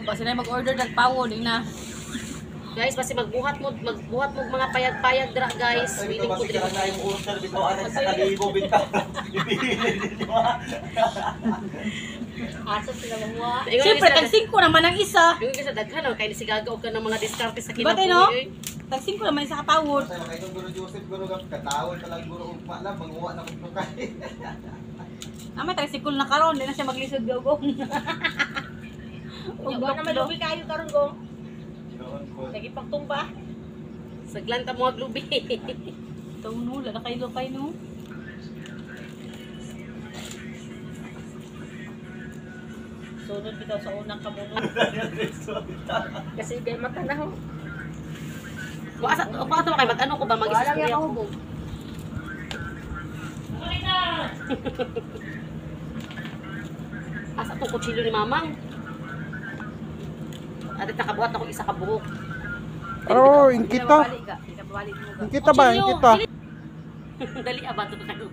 Basta na mag-order ng pawon na. Guys, basta magbuhat mo mga payag-payag dra guys. Dito Willing ko basta diri. ka tayong order bitaw ana sa kalibo bitaw. Ipili ninyo. Asa sila mo. Siyempre, tag-5 naman ang isa. Yung isa daghan kay sigagaw ka ng mga diskarte sa Diba tayo, no? kinabuhi. Tag-5 naman isa kapawon. Sa kay Guro Joseph Guro katawon pa lang Guro ugma lang manguha na kung kay. Naman, tag-5 na karon. Hindi na siya maglisod gawgong. Unya ba naman lubi kayo karon go? Lagi pagtumba. Saglan ta mo aglubi. Ito no, lala kayo lupay no. Sunod bitaw sa unang kamunod. Kasi kay mata na ho. Asa kay mag-ano ko ba Wala lang mag-istorya ako ko. hubog. Asa to kutsilyo ni Mamang? Ate nakabuhat ako isa ka buhok. Oh, in kita. Hindi ka balik mo. In kita ba? In kita. Dali abato ka kayo.